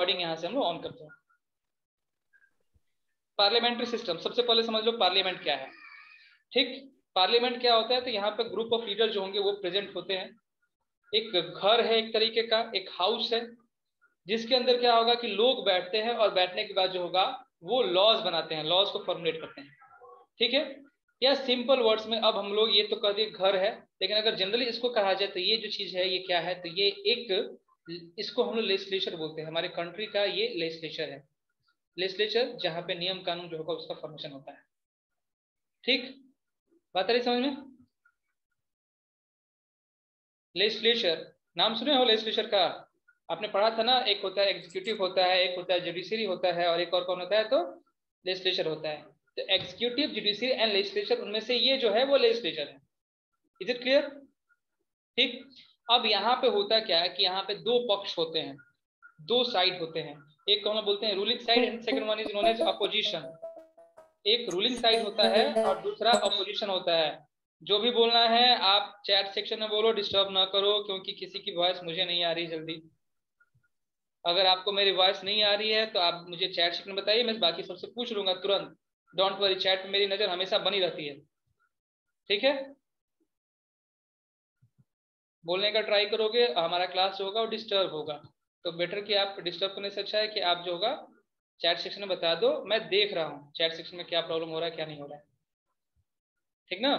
Recording यहाँ से हम लोग ऑन करते हैं। पार्लियामेंट्री सिस्टम, सबसे पहले समझ लो पार्लियामेंट क्या है। ठीक, पार्लियामेंट क्या होता है? तो यहाँ पे ग्रुप ऑफ लीडर जो होंगे वो प्रेजेंट होते हैं। एक घर है एक तरीके का, एक हाउस है, जिसके अंदर क्या होगा कि लोग बैठते हैं और बैठने के बाद जो होगा वो लॉज बनाते हैं, लॉज को फॉर्मुलेट करते हैं। ठीक है, या सिंपल वर्ड्स में अब हम लोग ये तो कह दिए घर है, लेकिन अगर जनरली इसको कहा जाए तो ये जो चीज है ये क्या है? तो ये एक, इसको हम लोग लेजिस्लेचर बोलते हैं। हमारे कंट्री का ये लेजिस्लेचर है। लेजिस्लेचर जहाँ पे नियम कानून जो होगा उसका फॉर्मेशन होता है। ठीक, बात आ रही समझ में? लेजिस्लेचर नाम सुने हो लेजिस्लेचर का? आपने पढ़ा था ना, एक होता है एग्जीक्यूटिव होता है, एक होता है जुडिशरी होता है, और एक और कौन होता है? तो लेजिस्लेचर होता है। तो एग्जीक्यूटिव, जुडिशरी एंड लेजिस्लेचर, उनमें से ये जो है वो लेजिस्लेचर है। Is it clear? ठीक, अब यहाँ पे होता क्या है कि यहाँ पे दो पक्ष होते हैं, दो साइड होते हैं। एक को हम बोलते हैं ruling side and second one is known as opposition. एक रूलिंग साइड होता है और दूसरा अपोजिशन होता है। जो भी बोलना है आप चैट सेक्शन में बोलो, डिस्टर्ब ना करो, क्योंकि किसी की वॉइस मुझे नहीं आ रही जल्दी। अगर आपको मेरी वॉइस नहीं आ रही है तो आप मुझे चैट सेक्शन में बताइए, मैं बाकी सबसे पूछ लूंगा तुरंत। डोंट वरी, चैट में मेरी नजर हमेशा बनी रहती है। ठीक है, बोलने का ट्राई करोगे, हमारा क्लास जो होगा वो डिस्टर्ब होगा, तो बेटर कि आप डिस्टर्ब करने से अच्छा है कि आप जो होगा चैट सेक्शन में बता दो। मैं देख रहा हूँ चैट सेक्शन में क्या प्रॉब्लम हो रहा है क्या नहीं हो रहा है। ठीक ना?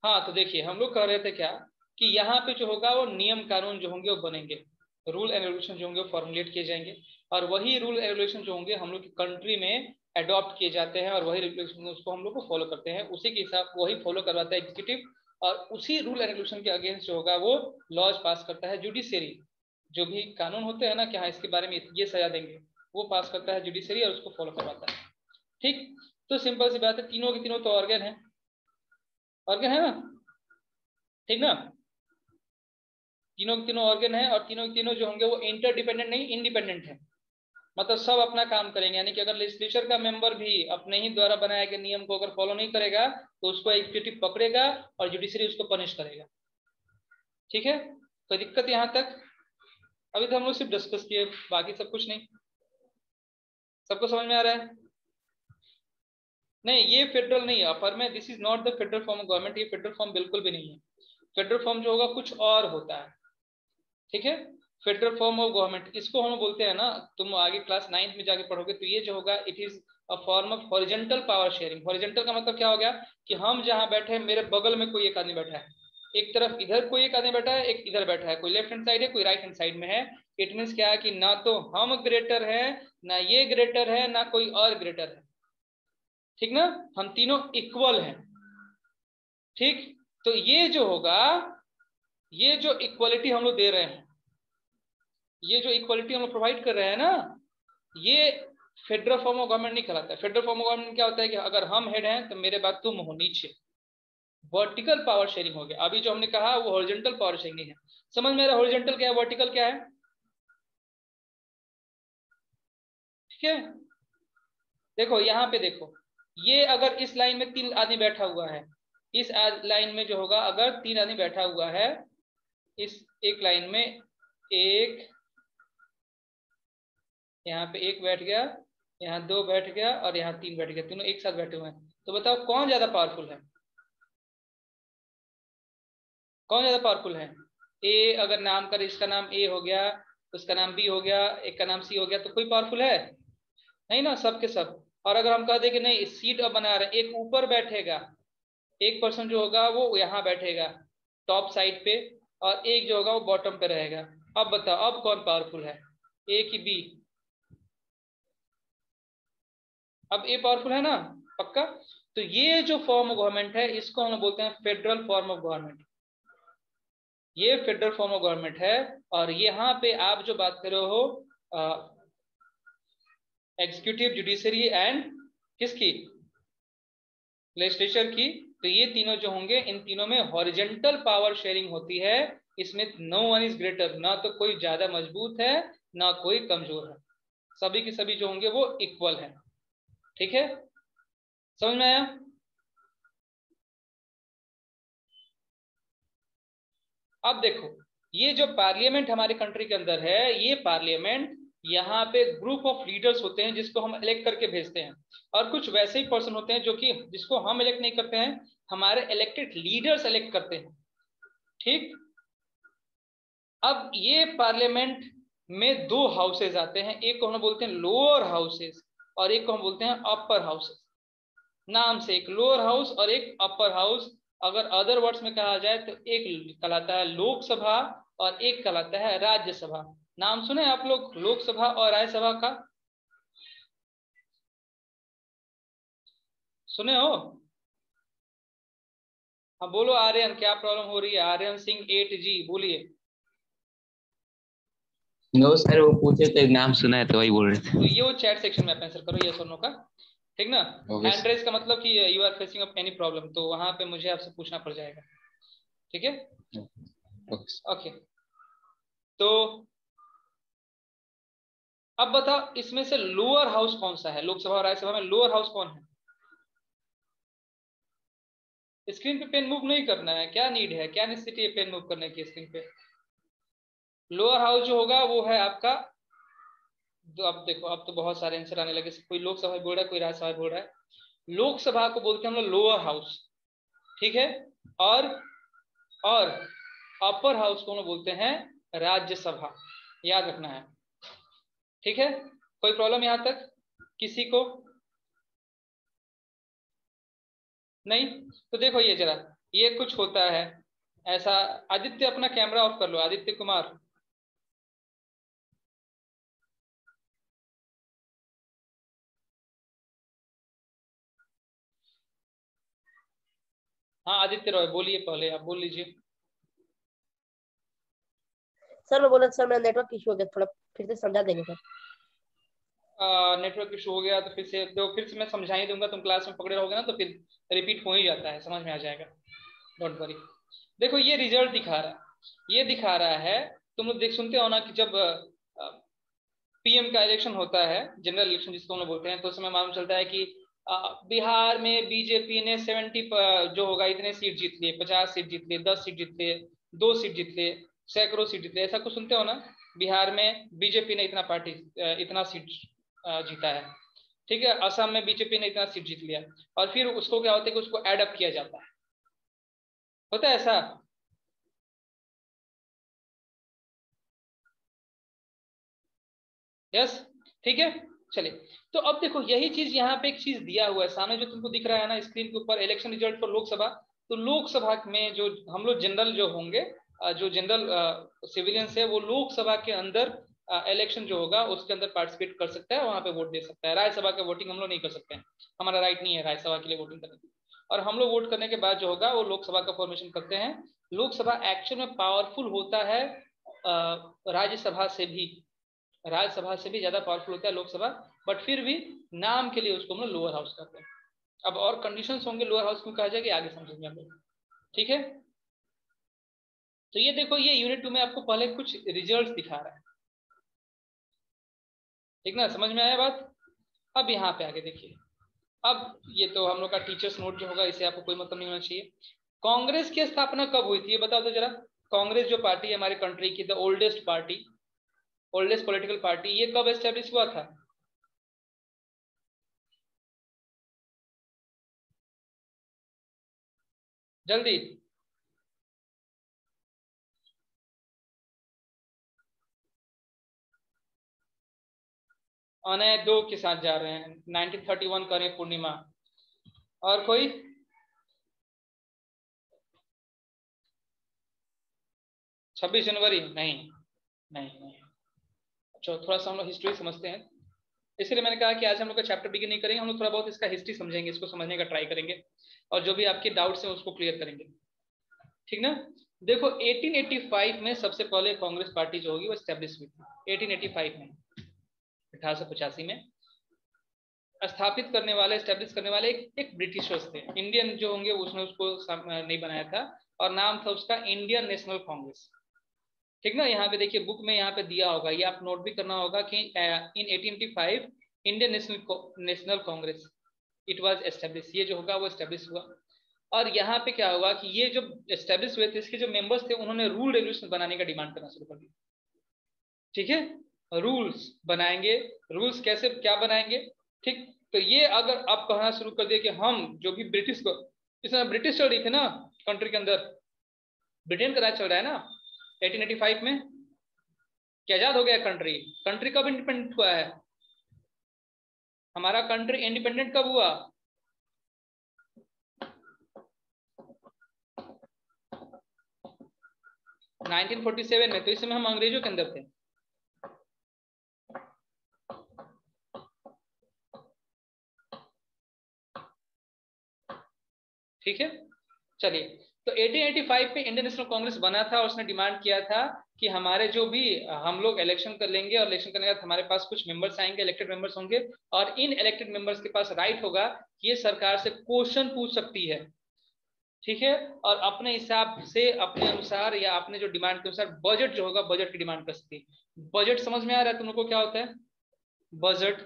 हाँ, तो देखिए हम लोग कह रहे थे क्या कि यहाँ पे जो होगा वो नियम कानून जो होंगे वो बनेंगे, रूल एंड रेगुलेशन जो होंगे वो फॉर्मुलेट किए जाएंगे, और वही रूल एंड रेगुलेशन जो होंगे हम लोग की कंट्री में अडॉप्ट किए जाते हैं, और वही रेगुलेशन उसको हम लोग को फॉलो करते हैं। उसी के हिसाब वही फॉलो करवाता है एग्जीक्यूटिव, और उसी रूल एंड रेगुलेशन के अगेंस्ट जो होगा वो लॉज पास करता है जुडिशरी। जो भी कानून होते हैं ना कि हाँ इसके बारे में ये सजा देंगे, वो पास करता है जुडिशरी और उसको फॉलो करवाता है। ठीक, तो सिंपल सी बात है, तीनों के तीनों तो ऑर्गन है, ऑर्गन है ना? ठीक ना? तीनों के तीनों ऑर्गन है, और तीनों के तीनों जो होंगे वो इंटरडिपेंडेंट नहीं इंडिपेंडेंट है। मतलब सब अपना काम करेंगे, यानी कि अगर लेजिस्लेचर का मेंबर भी अपने ही द्वारा बनाए गए नियम को अगर फॉलो नहीं करेगा तो उसको एग्जीक्यूटिव पकड़ेगा और जुडिशरी उसको पनिश करेगा। ठीक है, कोई दिक्कत यहाँ तक? अभी तो हम लोग सिर्फ डिस्कस किए, बाकी सब कुछ नहीं। सबको समझ में आ रहा है? नहीं, ये फेडरल नहीं है अपर में, this is not the federal form of government, ये फेडरल फॉर्म बिल्कुल भी नहीं है। फेडरल फॉर्म जो होगा कुछ और होता है। ठीक है, फेडरल फॉर्म ऑफ गवर्नमेंट इसको हम बोलते हैं ना, तुम आगे क्लास 9th में जाके पढ़ोगे तो ये जो होगा it is a form of horizontal power sharing. Horizontal का मतलब क्या हो गया कि हम जहां बैठे हैं मेरे बगल में कोई एक आदमी बैठा है, एक तरफ इधर कोई एक आदमी बैठा है, एक इधर बैठा है, कोई लेफ्ट हैंड साइड है कोई राइट हैंड साइड में है। इट मीन्स क्या है कि ना तो हम ग्रेटर है, ना ये ग्रेटर है, ना कोई और ग्रेटर है। ठीक ना, हम तीनों इक्वल हैं। ठीक, तो ये जो होगा, ये जो इक्वलिटी हम लोग दे रहे हैं, ये जो इक्वलिटी हम लोग प्रोवाइड कर रहे हैं ना, ये फेडरल फॉर्म ऑफ गवर्नमेंट नहीं कहलाता है। फेडरल फॉर्म ऑफ गवर्नमेंट क्या होता है कि अगर हम हेड हैं तो मेरे बाद तुम हो नीचे, वर्टिकल पावर शेयरिंग हो गया। अभी जो हमने कहा वो हॉरिजॉन्टल पावर शेयरिंग नहीं है। समझ में आ रहा है हॉरिजॉन्टल क्या है वर्टिकल क्या है? ठीक है, देखो यहाँ पे देखो, ये अगर इस लाइन में 3 आदमी बैठा हुआ है, इस लाइन में जो होगा अगर 3 आदमी बैठा हुआ है, इस एक लाइन में एक, यहाँ पे एक बैठ गया, यहाँ 2 बैठ गया और यहाँ 3 बैठ गया, तीनों एक साथ बैठे हुए हैं। तो बताओ कौन ज्यादा पावरफुल है? कौन ज्यादा पावरफुल है? ए, अगर नाम कर, इसका नाम ए हो गया, उसका नाम बी हो गया, एक का नाम सी हो गया, तो कोई पावरफुल है? नहीं ना, सब के सब। और अगर हम कह दें कि नहीं सीट अब बना रहे, एक ऊपर बैठेगा, एक पर्सन जो होगा वो यहाँ बैठेगा टॉप साइड पे, और एक जो होगा वो बॉटम पे रहेगा। अब बताओ अब कौन पावरफुल है, ए की बी? अब ए पावरफुल है ना, पक्का? तो ये जो फॉर्म ऑफ गवर्नमेंट है इसको हम बोलते हैं फेडरल फॉर्म ऑफ गवर्नमेंट। ये फेडरल फॉर्म ऑफ गवर्नमेंट है। और यहाँ पे आप जो बात कर रहे हो एग्जीक्यूटिव, जुडिशरी एंड किसकी? लेजिस्लेचर की। तो ये तीनों जो होंगे इन तीनों में हॉरिजॉन्टल पावर शेयरिंग होती है। इसमें नो वन इज ग्रेटर, ना तो कोई ज्यादा मजबूत है ना कोई कमजोर है, सभी के सभी जो होंगे वो इक्वल है। ठीक है, समझ में आया? अब देखो ये जो पार्लियामेंट हमारे कंट्री के अंदर है, ये पार्लियामेंट यहाँ पे ग्रुप ऑफ लीडर्स होते हैं जिसको हम इलेक्ट करके भेजते हैं, और कुछ वैसे ही पर्सन होते हैं जो कि जिसको हम इलेक्ट नहीं करते हैं, हमारे इलेक्टेड लीडर्स इलेक्ट करते हैं। ठीक, अब ये पार्लियामेंट में दो हाउसेज आते हैं, एक को हम बोलते हैं लोअर हाउसेज और एक को हम बोलते हैं अपर हाउसेज। नाम से एक लोअर हाउस और एक अपर हाउस। अगर अदर वर्ड्स में कहा जाए तो एक कहलाता है लोकसभा और एक कहलाता है राज्यसभा। नाम सुने आप लोग लोकसभा और राज्यसभा का? सुने हो? हाँ बोलो आर्यन, क्या प्रॉब्लम हो रही है? आर्यन सिंह 8G बोलिए। नो सर, वो पूछे तो नाम सुना है तो वही बोल रहे थे। तो ये वो चैट सेक्शन में आप आंसर करो यस और नो का, ठीक ना? हैंड रेज का मतलब कि you are facing up any problem, तो वहां पे मुझे आपसे पूछना पड़ जाएगा, ठीक है? ओके, तो अब बताओ इसमें से लोअर हाउस कौन सा है? लोकसभा और राज्यसभा में लोअर हाउस कौन है? स्क्रीन पे पेन मूव नहीं करना है, क्या नीड है, क्या नेसेसिटी है पेन मूव करने की स्क्रीन पे? लोअर हाउस जो होगा वो है आपका, तो अब देखो अब तो बहुत सारे आंसर आने लगे, कोई लोकसभा बोल रहा है कोई राज्यसभा बोल रहा है। लोकसभा को बोलते हैं हम लोग लोअर हाउस, ठीक है, और अपर हाउस को हम बोलते हैं राज्यसभा, याद रखना है, ठीक है? कोई प्रॉब्लम यहां तक किसी को? नहीं? तो देखो ये जरा, ये कुछ होता है ऐसा। आदित्य अपना कैमरा ऑफ कर लो, आदित्य कुमार। हाँ आदित्य रॉय बोलिए, पहले आप बोल लीजिए। सर मैं बोला सर मेरा नेटवर्क इशू हो गया, थोड़ा फिर से समझा देंगे सर? नेटवर्क इशू हो गया तो फिर से मैं समझा ही दूंगा, तुम क्लास में पकड़े रहोगे ना तो फिर रिपीट हो ही जाता है, समझ में आ जाएगा, डोंट वरी। देखो ये रिजल्ट दिखा रहा है, ये दिखा रहा है, तुम लोग देख सुनते हो ना कि जब पीएम का इलेक्शन होता है, जनरल इलेक्शन जिसको हम लोग बोलते हैं, तो उसमें मालूम चलता है कि बिहार में बीजेपी ने 70 जो होगा इतने सीट जीत लिए, 50 सीट जीत लिए, 10 सीट जीत लिए, 2 सीट जीत लिए, सैकड़ों सीट जीत लिए, ऐसा कुछ सुनते हो ना? बिहार में बीजेपी ने इतना सीट जीता है, ठीक है, असम में बीजेपी ने इतना सीट जीत लिया, और फिर उसको क्या होता है कि उसको एड अप किया जाता है, होता है ऐसा? यस, ठीक है, चलिए। तो अब देखो यही चीज यहाँ पे एक चीज दिया हुआ है सामने जो तुमको दिख रहा है ना स्क्रीन के ऊपर, इलेक्शन रिजल्ट फॉर लोकसभा। तो लोकसभा में जो हम लोग जनरल जो होंगे, जो जनरल सिविलियंस है, वो लोकसभा के अंदर इलेक्शन जो होगा उसके अंदर पार्टिसिपेट कर सकता है, वहां पे वोट दे सकता है। राज्यसभा का वोटिंग हम लोग नहीं कर सकते हैं, हमारा राइट नहीं है राज्यसभा के लिए वोटिंग करने की। और हम लोग वोट करने के बाद जो होगा वो लोकसभा का फॉर्मेशन करते हैं। लोकसभा एक्चुअल में पावरफुल होता है राज्यसभा से भी, राज्यसभा से भी ज्यादा पावरफुल होता है लोकसभा, बट फिर भी नाम के लिए उसको हम लोग लोअर हाउस करते हैं। अब और कंडीशंस होंगे लोअर हाउस क्यों कहा जाएगा आगे समझेंगे हम लोग, ठीक है? तो ये देखो ये यूनिट 2 में आपको पहले कुछ रिजल्ट्स दिखा रहा है, ठीक ना, समझ में आया बात? अब यहाँ पे आगे देखिए, अब ये तो हम लोग का टीचर्स नोट जो होगा इसे आपको कोई मतलब नहीं होना चाहिए। कांग्रेस की स्थापना कब हुई थी ये बताओ तो जरा। कांग्रेस जो पार्टी है हमारे कंट्री की, the oldest party, oldest political party, ये कब एस्टेब्लिश हुआ था? जल्दी। अनय 2 के साथ जा रहे हैं, 1931 करें पूर्णिमा। और कोई? छब्बीस जनवरी? नहीं नहीं नहीं। अच्छा थोड़ा सा हम लोग हिस्ट्री समझते हैं, इसलिए मैंने कहा कि आज हम लोग का चैप्टर बिगिन नहीं करेंगे, हम लोग थोड़ा बहुत इसका हिस्ट्री समझेंगे, इसको समझने का ट्राई करेंगे, और जो भी आपके डाउट्स हैं उसको क्लियर करेंगे, ठीक ना? देखो 1885 में सबसे पहले कांग्रेस पार्टी जो होगी वो स्टैब्लिश हुई थी, 1885 में, 1885 में स्थापित करने वाले, स्टैब्लिश करने वाले एक ब्रिटिशर्स थे, इंडियन जो होंगे उसने उसको नहीं बनाया था, और नाम था उसका इंडियन नेशनल कांग्रेस, ठीक ना? यहाँ पे देखिए बुक में यहाँ पे दिया होगा, ये आप नोट भी करना होगा कि इन 1885 Indian national Congress it was establish, ये जो होगा वो एस्टेब्लिश हुआ। और यहाँ पे क्या हुआ कि ये जो एस्टेब्लिश हुए थे इसके जो मेंबर्स थे उन्होंने रूल रेगुलेशन बनाने का डिमांड करना शुरू कर दिया। ठीक है, रूल्स बनाएंगे, रूल्स कैसे क्या बनाएंगे, ठीक। तो ये अगर आप कहना शुरू कर दिए कि हम जो भी ब्रिटिश को, इस समय ब्रिटिश चल रही थी ना कंट्री के अंदर, ब्रिटेन का राज चल रहा है ना 1885 में, क्या आजाद हो गया कंट्री। कंट्री कब इंडिपेंडेंट हुआ है, हमारा कंट्री इंडिपेंडेंट कब हुआ, नाइनटीन 47 में। तो इस समय हम अंग्रेजों के अंदर थे। ठीक है, चलिए। तो 1885 पे इंडियन नेशनल कांग्रेस बना था और उसने डिमांड किया था कि हमारे जो भी हम लोग इलेक्शन कर लेंगे और इलेक्शन करने के बाद हमारे पास कुछ मेंबर्स आएंगे, इलेक्टेड मेंबर्स होंगे, और इन इलेक्टेड मेंबर्स के पास राइट होगा कि ये सरकार से क्वेश्चन पूछ सकती है। ठीक है, और अपने हिसाब से अपने अनुसार या अपने जो डिमांड के अनुसार बजट जो होगा बजट की डिमांड कर सकती है। बजट समझ में आ रहा है तुम लोग को क्या होता है बजट?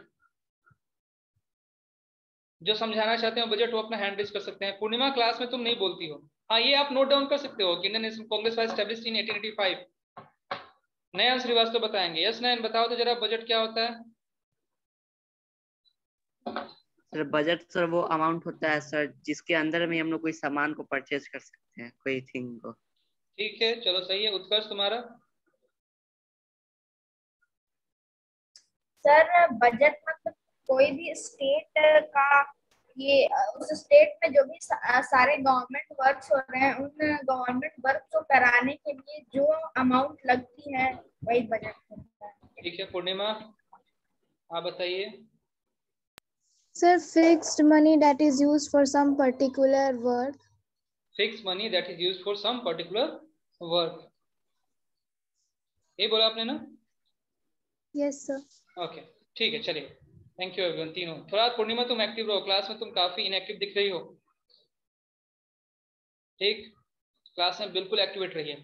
जो समझाना चाहते हैं बजट वो अपना हैंड रेज कर सकते हैं। पूर्णिमा क्लास में तुम नहीं बोलती हो, हाँ ये आप नोट डाउन कर सकते हो कि Indian national Congress was established in 1885। नयन श्रीवास्तव बताएंगे। यस नयन बताओ तो जरा बजट क्या होता है। सर बजट सर वो अमाउंट होता है सर जिसके अंदर में हम लोग कोई सामान को परचेज कर सकते हैं, कोई थिंग को। ठीक है, चलो सही है। उत्कर्ष तुम्हारा? सर बजट मतलब कोई भी स्टेट का, ये उस स्टेट में जो भी सारे गवर्नमेंट वर्क्स हो रहे हैं उन गवर्नमेंट वर्क को कराने के लिए जो अमाउंट लगती है वही बजट होता है। ठीक है, पूर्णिमा आप बताइए। Sir, fixed money that is used for some particular work. Fixed money that is used for some particular work, ये बोला आपने ना? Yes, sir. ओके ठीक है, चलिए। थैंक यू एवरीवन तीनों। थोड़ा पूर्णिमा तुम एक्टिव रहो, क्लास में तुम काफी इनएक्टिव दिख रही हो। ठीक, क्लास में बिल्कुल एक्टिवेट रहिए।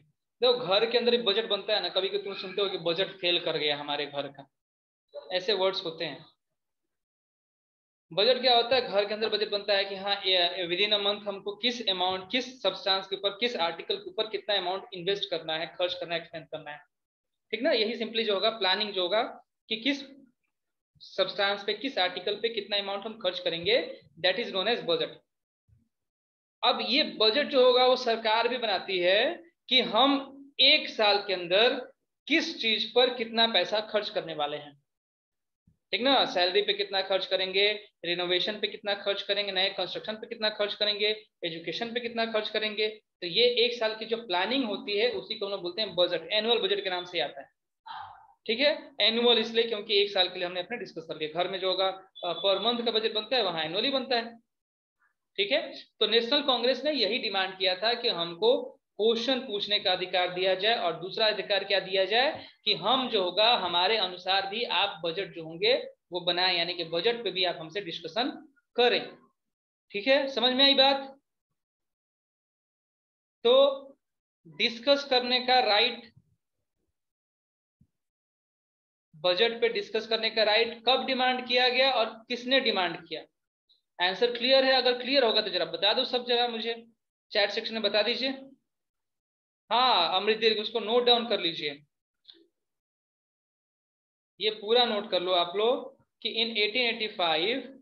देखो घर के अंदर ही बजट बनता है ना, कभी कभी तुम सुनते हो कि बजट फेल कर गया हमारे घर का, ऐसे वर्ड्स होते हैं। बजट क्या होता है, घर के अंदर बजट बनता है कि हाँ विद इन अ मंथ हमको किस अमाउंट, किस सब्सटेंस के ऊपर, किस आर्टिकल के ऊपर कितना अमाउंट इन्वेस्ट करना है, खर्च करना है, एक्सपेंड करना है। ठीक ना, यही सिंपली जो होगा प्लानिंग जो होगा कि किस सब्सटेंस पे, किस आर्टिकल पे कितना अमाउंट हम खर्च करेंगे, that is known as budget. अब ये बजट जो होगा वो सरकार भी बनाती है कि हम एक साल के अंदर किस चीज पर कितना पैसा खर्च करने वाले हैं। ठीक ना, सैलरी पे कितना खर्च करेंगे, रिनोवेशन पे कितना खर्च करेंगे, नए कंस्ट्रक्शन पे कितना खर्च करेंगे, एजुकेशन पे कितना खर्च करेंगे। तो ये एक साल की जो प्लानिंग होती है उसी को हम लोग बोलते हैं बजट, एनुअल बजट के नाम से आता है। ठीक है, एनुअल इसलिए क्योंकि एक साल के लिए हमने अपने डिस्कस कर लिया। घर में जो होगा पर मंथ का बजट बनता है, वहां एनुअली बनता है। ठीक है, तो नेशनल कांग्रेस ने यही डिमांड किया था कि हमको क्वेश्चन पूछने का अधिकार दिया जाए, और दूसरा अधिकार क्या दिया जाए कि हम जो होगा हमारे अनुसार भी आप बजट जो होंगे वो बनाए, यानी कि बजट पे भी आप हमसे डिस्कशन करें। ठीक है, समझ में आई बात? तो डिस्कस करने का राइट, बजट पे डिस्कस करने का राइट कब डिमांड किया गया और किसने डिमांड किया? आंसर क्लियर है? अगर क्लियर होगा तो जरा बता दो सब, जरा मुझे चैट सेक्शन में बता दीजिए। हाँ अमृत जी उसको नोट डाउन कर लीजिए, ये पूरा नोट कर लो आप लोग कि इन 1885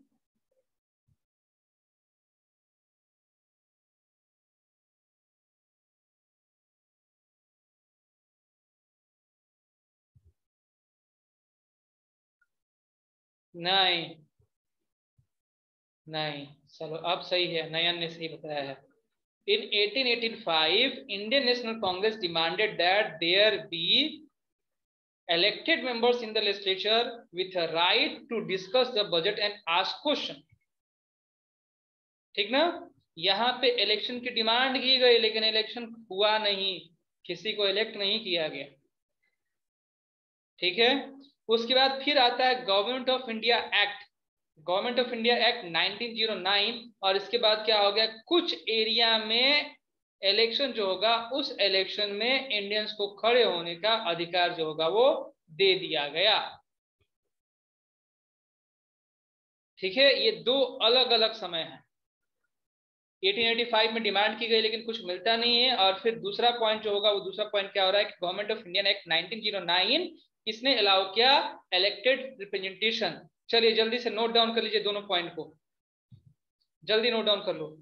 नहीं नहीं, चलो अब सही है, नयन ने सही बताया है। In 1885, Indian National Congress demanded that there be elected members in the legislature with a right to discuss the budget and ask question. ठीक ना, यहाँ पे इलेक्शन की डिमांड की गई लेकिन इलेक्शन हुआ नहीं, किसी को इलेक्ट नहीं किया गया। ठीक है, उसके बाद फिर आता है government of India act, government of India act 1909, और इसके बाद क्या हो गया, कुछ एरिया में इलेक्शन जो होगा उस इलेक्शन में इंडियंस को खड़े होने का अधिकार जो होगा वो दे दिया गया। ठीक है, ये दो अलग अलग समय है। 1885 में डिमांड की गई लेकिन कुछ मिलता नहीं है। और फिर दूसरा पॉइंट जो होगा वो दूसरा पॉइंट क्या हो रहा है कि गवर्नमेंट ऑफ इंडियन एक्ट 1909 इसने अलाउ किया इलेक्टेड रिप्रेजेंटेशन। चलिए जल्दी से नोट डाउन कर लीजिए दोनों पॉइंट को, जल्दी नोट डाउन कर लो।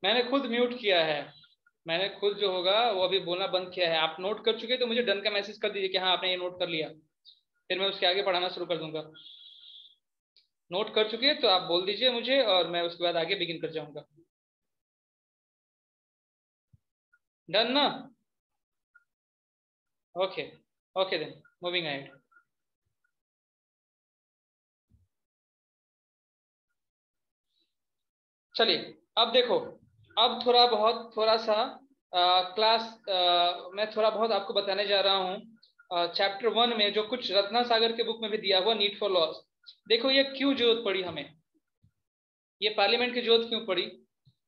मैंने खुद म्यूट किया है, मैंने खुद जो होगा वो अभी बोलना बंद किया है। आप नोट कर चुके तो मुझे डन का मैसेज कर दीजिए कि हाँ आपने ये नोट कर लिया, फिर मैं उसके आगे पढ़ाना शुरू कर दूंगा। नोट कर चुके तो आप बोल दीजिए मुझे और मैं उसके बाद आगे बिगिन कर जाऊंगा। डन ना? Okay okay then moving ahead. चलिए अब देखो, अब थोड़ा सा मैं थोड़ा बहुत आपको बताने जा रहा हूँ चैप्टर 1 में जो कुछ रत्ना सागर के बुक में भी दिया हुआ नीड फॉर लॉस। देखो ये क्यों जरूरत पड़ी हमें, ये पार्लियामेंट की जरूरत क्यों पड़ी?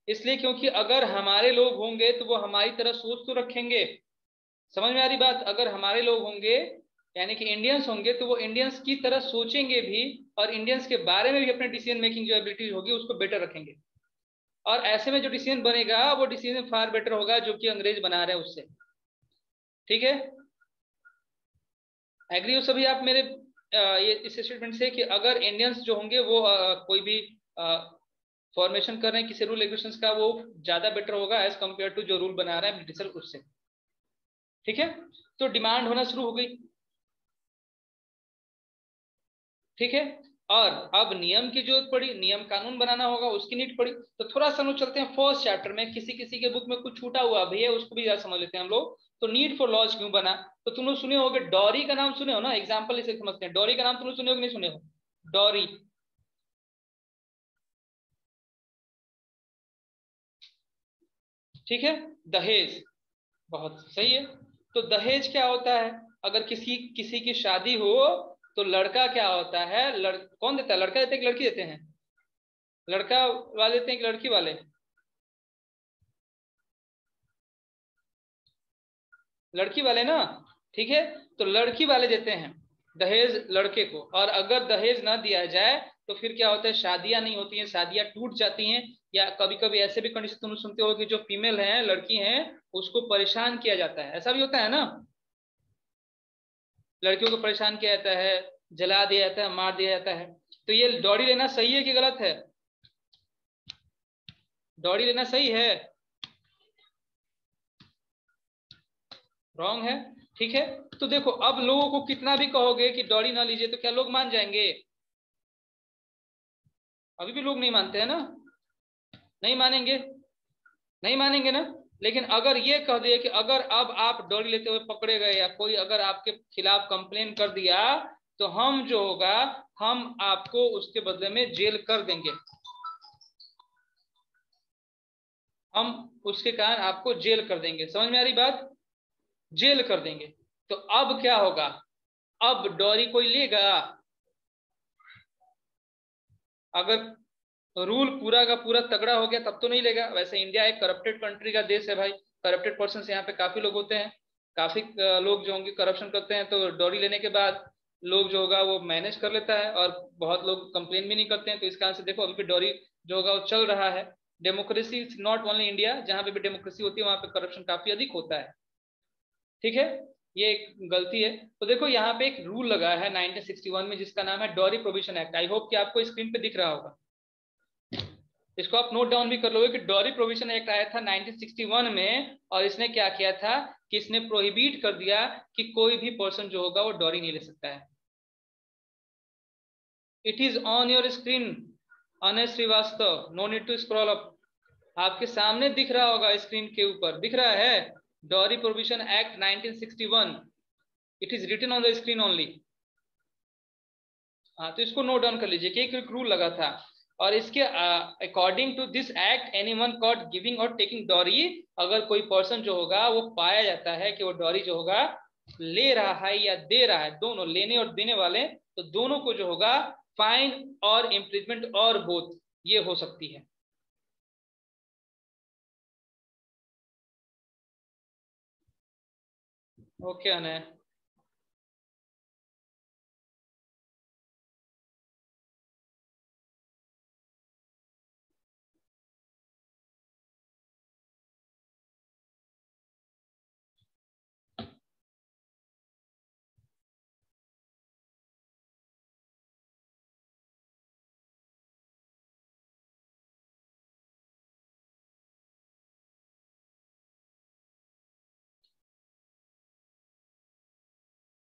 इसलिए क्योंकि अगर हमारे लोग होंगे तो वो हमारी तरह सोच तो रखेंगे। समझ में आ रही बात? अगर हमारे लोग होंगे यानी कि इंडियंस होंगे तो वो इंडियंस की तरह सोचेंगे भी और इंडियंस के बारे में भी अपने डिसीजन मेकिंग जो एबिलिटीज होगी उसको बेटर रखेंगे। और ऐसे में जो डिसीजन बनेगा वो डिसीजन फार बेटर होगा जो कि अंग्रेज बना रहे हैं उससे। ठीक है, एग्री हो सभी आप मेरे ये इस स्टेटमेंट से कि अगर इंडियंस जो होंगे वो कोई भी फॉर्मेशन कर रहे हैं किसी रूल रेगुलेशंस का, वो ज्यादा बेटर होगा एज कंपेयर टू जो रूल बना रहा है ब्रिटिशर उससे। ठीक है, तो डिमांड होना शुरू हो गई। ठीक है, और अब नियम की जरूरत पड़ी, नियम कानून बनाना होगा उसकी नीड पड़ी। तो थोड़ा सा लोग चलते हैं फर्स्ट चैप्टर में, किसी किसी के बुक में कुछ छूटा हुआ भी है उसको भी समझ लेते हैं हम लोग। तो नीड फॉर लॉज क्यों बना? तो तुम लोग सुने होगे, डॉरी का नाम सुने हो ना? एग्जाम्पल इसे समझते हैं, डॉरी का नाम तुम लोग सुने हो कि नहीं सुने हो? डॉरी, ठीक है। दहेज, बहुत सही है। तो दहेज क्या होता है? अगर किसी किसी की शादी हो तो लड़का क्या होता है, कौन देता है? लड़का देते हैं कि लड़की देते हैं? लड़का वाले देते हैं कि लड़की वाले? लड़की वाले ना, ठीक है। तो लड़की वाले देते हैं दहेज लड़के को, और अगर दहेज ना दिया जाए तो फिर क्या होता है? शादियां नहीं होती हैं, शादियां टूट जाती हैं। या कभी कभी ऐसे भी कंडीशन तुम सुनते हो कि जो फीमेल हैं, लड़की हैं, उसको परेशान किया जाता है, ऐसा भी होता है ना? लड़कियों को परेशान किया जाता है, जला दिया जाता है, मार दिया जाता है। तो ये डॉरी लेना सही है कि गलत है? डॉरी लेना सही है? रॉन्ग है। ठीक है, तो देखो अब लोगों को कितना भी कहोगे कि डॉरी ना लीजिए तो क्या लोग मान जाएंगे? अभी भी लोग नहीं मानते हैं ना, नहीं मानेंगे, नहीं मानेंगे ना। लेकिन अगर ये कह दिए कि अगर अब आप डॉरी लेते हुए पकड़े गए या कोई अगर आपके खिलाफ कंप्लेन कर दिया तो हम जो होगा हम आपको उसके बदले में जेल कर देंगे, हम उसके कारण आपको जेल कर देंगे। समझ में आ रही बात? जेल कर देंगे। तो अब क्या होगा? अब डॉरी कोई लेगा? अगर रूल पूरा का पूरा तगड़ा हो गया तब तो नहीं लेगा। वैसे इंडिया एक करप्टेड कंट्री का देश है भाई, करप्टेड पर्सन यहाँ पे काफी लोग होते हैं। काफी लोग जो होंगे करप्शन करते हैं, तो डॉरी लेने के बाद लोग जो होगा वो मैनेज कर लेता है, और बहुत लोग कंप्लेन भी नहीं करते हैं। तो इस कारण से देखो अभी भी डॉरी जो होगा वो चल रहा है। डेमोक्रेसी नॉट ओनली इंडिया, जहां पे भी डेमोक्रेसी होती है वहां पे करप्शन काफी अधिक होता है। ठीक है, ये एक गलती है। तो देखो यहाँ पे एक रूल लगा है 1961 में, जिसका नाम है dowry provision act. I hope कि आपको स्क्रीन पे दिख रहा होगा, इसको आप नोट डाउन भी कर लोगे कि डॉरी प्रोविजन एक्ट आया था 1961 में, और इसने क्या किया था कि इसने प्रोहिबिट कर दिया कि कोई भी पर्सन जो होगा वो डॉरी नहीं ले सकता है। It is on your screen, Anay Srivastava, no need to scroll up. आपके सामने दिख रहा होगा, स्क्रीन के ऊपर दिख रहा है dowry provision act 1961। It is written on the screen only. हाँ, तो इसको नोट डाउन कर लीजिए कि एक रूल लगा था, और इसके according to this act anyone caught giving और टेकिंग डॉरी, अगर कोई पर्सन जो होगा वो पाया जाता है कि वो डॉरी जो होगा ले रहा है या दे रहा है, दोनों लेने और देने वाले, तो दोनों को जो होगा फाइन और इम्प्रिजमेंट और बोथ ये हो सकती है। ओके अनय,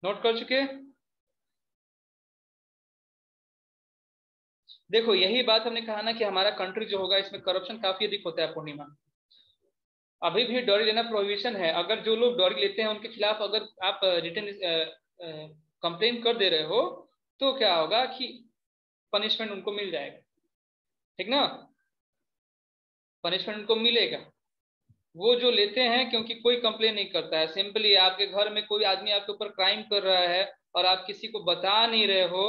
नोट कर चुके? देखो यही बात हमने कहा ना कि हमारा कंट्री जो होगा इसमें करप्शन काफी अधिक होता है पूर्णिमा। अभी भी डॉरी लेना प्रोहिबिशन है। अगर जो लोग डॉरी लेते हैं उनके खिलाफ अगर आप रिटर्न कंप्लेन कर दे रहे हो तो क्या होगा कि पनिशमेंट उनको मिल जाएगा, ठीक ना, पनिशमेंट उनको मिलेगा। वो जो लेते हैं क्योंकि कोई कंप्लेन नहीं करता है, सिंपली आपके घर में कोई आदमी आपके ऊपर क्राइम कर रहा है और आप किसी को बता नहीं रहे हो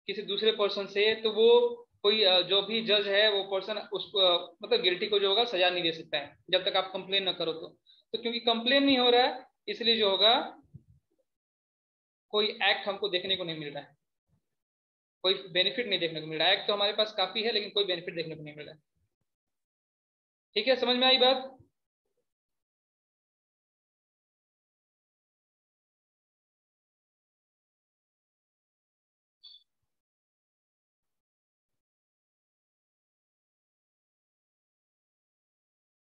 किसी दूसरे पर्सन से, तो वो कोई जो भी जज है वो पर्सन उसको मतलब गिल्टी को जो होगा सजा नहीं दे सकता है जब तक आप कंप्लेन ना करो। तो क्योंकि कंप्लेन नहीं हो रहा है इसलिए जो होगा कोई एक्ट हमको देखने को नहीं मिल रहा है, कोई बेनिफिट नहीं देखने को मिल रहा है। एक्ट तो हमारे पास काफी है लेकिन कोई बेनिफिट देखने को नहीं मिल रहा है। ठीक है, समझ में आई बात?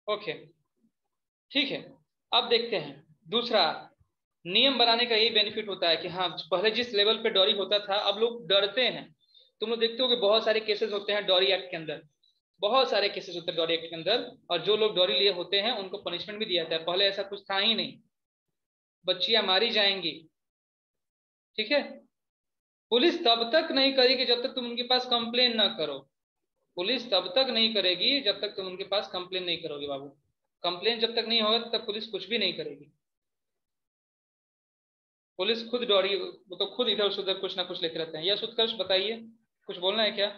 ओके, ठीक है। अब देखते हैं दूसरा नियम बनाने का यही बेनिफिट होता है कि हाँ, पहले जिस लेवल पे डॉरी होता था अब लोग डरते हैं। तुम लोग देखते हो कि बहुत सारे केसेस होते हैं डॉरी एक्ट के अंदर, बहुत सारे केसेस होते हैं डॉरी एक्ट के अंदर, और जो लोग डॉरी लिए होते हैं उनको पनिशमेंट भी दिया जाता है। पहले ऐसा कुछ था ही नहीं, बच्चियां मारी जाएंगी। ठीक है, पुलिस तब तक नहीं करेगी जब तक तुम उनके पास कंप्लेन ना करो। पुलिस तब तक नहीं करेगी जब तक तुम उनके पास कंप्लेन नहीं करोगे बाबू। कंप्लेन जब तक नहीं होगा तब पुलिस कुछ भी नहीं करेगी। पुलिस खुद डॉरी, वो तो खुद इधर उधर कुछ ना कुछ लेते रहते हैं। यस उत्कर्ष बताइए, कुछ बोलना है क्या?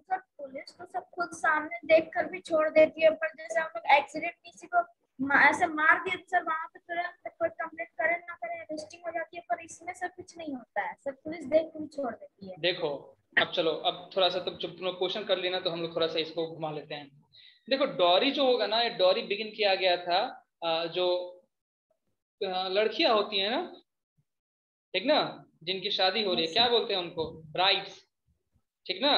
सर पुलिस तो सब खुद सामने देख कर भी छोड़ देती है, पर जैसे हम लोग एक्सीडेंट किसी को ऐसे मार दिए तो सर वहां पे तुरंत कोई कंप्लेंट करे ना करे अरेस्टिंग हो जाती है, पर इसमें सर कुछ नहीं होता है, सब पुलिस देख कर भी छोड़ देती है। देखो अब चलो, अब थोड़ा सा जब तुम लोग क्वेश्चन कर लेना तो हम लोग थोड़ा सा इसको घुमा लेते हैं। देखो डॉरी जो होगा ना, ये डॉरी बिगिन किया गया था जो लड़कियां होती हैं ना, ठीक ना, जिनकी शादी हो रही है, क्या बोलते हैं उनको, ब्राइड्स, ठीक ना।